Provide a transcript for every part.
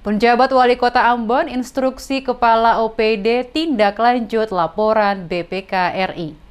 Penjabat Wali Kota Ambon instruksi Kepala OPD tindak lanjut laporan BPK RI.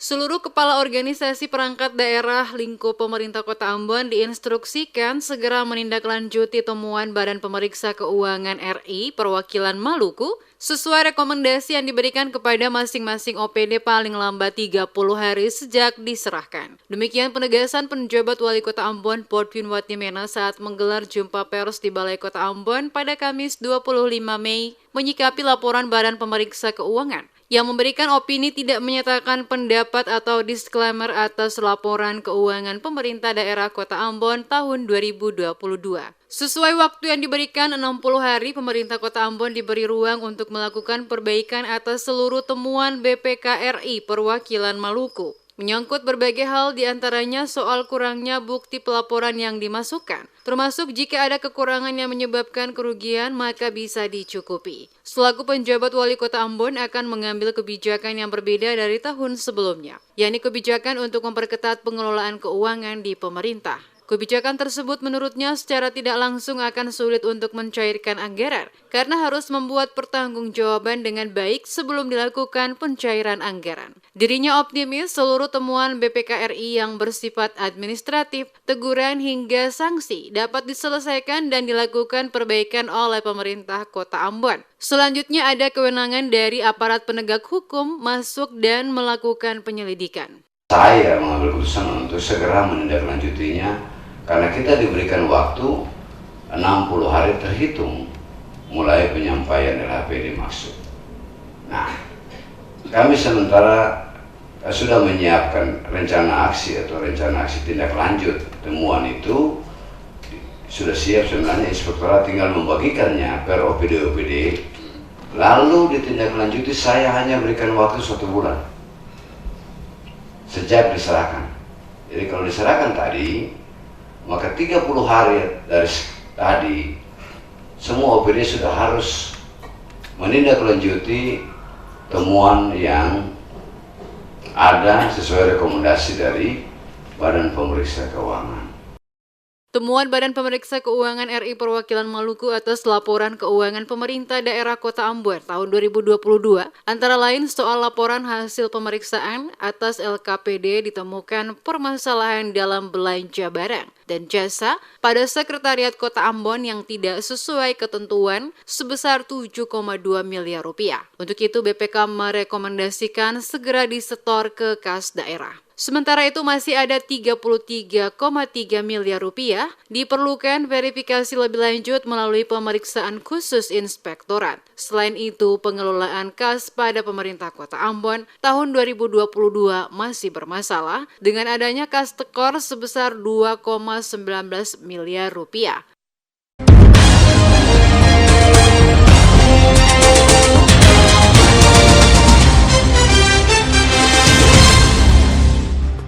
Seluruh kepala organisasi perangkat daerah lingkup pemerintah Kota Ambon diinstruksikan segera menindaklanjuti temuan Badan Pemeriksa Keuangan RI Perwakilan Maluku sesuai rekomendasi yang diberikan kepada masing-masing OPD paling lambat 30 hari sejak diserahkan. Demikian penegasan penjabat Wali Kota Ambon Portwin Watnimena saat menggelar jumpa pers di Balai Kota Ambon pada Kamis 25 Mei menyikapi laporan Badan Pemeriksa Keuangan yang memberikan opini tidak menyatakan pendapat atau disclaimer atas laporan keuangan pemerintah daerah Kota Ambon tahun 2022. Sesuai waktu yang diberikan 60 hari, pemerintah Kota Ambon diberi ruang untuk melakukan perbaikan atas seluruh temuan BPK RI Perwakilan Maluku. Menyangkut berbagai hal diantaranya soal kurangnya bukti pelaporan yang dimasukkan, termasuk jika ada kekurangan yang menyebabkan kerugian maka bisa dicukupi. Selaku penjabat Wali Kota Ambon akan mengambil kebijakan yang berbeda dari tahun sebelumnya, yakni kebijakan untuk memperketat pengelolaan keuangan di pemerintah. Kebijakan tersebut menurutnya secara tidak langsung akan sulit untuk mencairkan anggaran karena harus membuat pertanggungjawaban dengan baik sebelum dilakukan pencairan anggaran. Dirinya optimis seluruh temuan BPK RI yang bersifat administratif, teguran hingga sanksi dapat diselesaikan dan dilakukan perbaikan oleh pemerintah Kota Ambon. Selanjutnya ada kewenangan dari aparat penegak hukum masuk dan melakukan penyelidikan. Saya mengambil keputusan untuk segera menindaklanjutinya karena kita diberikan waktu 60 hari terhitung mulai penyampaian LHPD masuk. Nah, kami sementara sudah menyiapkan rencana aksi atau rencana aksi tindak lanjut. Temuan itu sudah siap, sebenarnya inspektorat tinggal membagikannya per OPD-OPD. Lalu ditindaklanjuti, saya hanya berikan waktu 1 bulan sejak diserahkan. Jadi kalau diserahkan tadi, maka 30 hari dari tadi semua OPD sudah harus menindaklanjuti temuan yang ada sesuai rekomendasi dari Badan Pemeriksa Keuangan. Temuan Badan Pemeriksa Keuangan RI Perwakilan Maluku atas laporan keuangan pemerintah daerah Kota Ambon tahun 2022 antara lain soal laporan hasil pemeriksaan atas LKPD ditemukan permasalahan dalam belanja barang dan jasa pada Sekretariat Kota Ambon yang tidak sesuai ketentuan sebesar 7,2 miliar rupiah. Untuk itu BPK merekomendasikan segera disetor ke kas daerah. Sementara itu masih ada 33,3 miliar rupiah diperlukan verifikasi lebih lanjut melalui pemeriksaan khusus inspektorat. Selain itu, pengelolaan kas pada pemerintah Kota Ambon tahun 2022 masih bermasalah dengan adanya kas tekor sebesar 2,19 miliar rupiah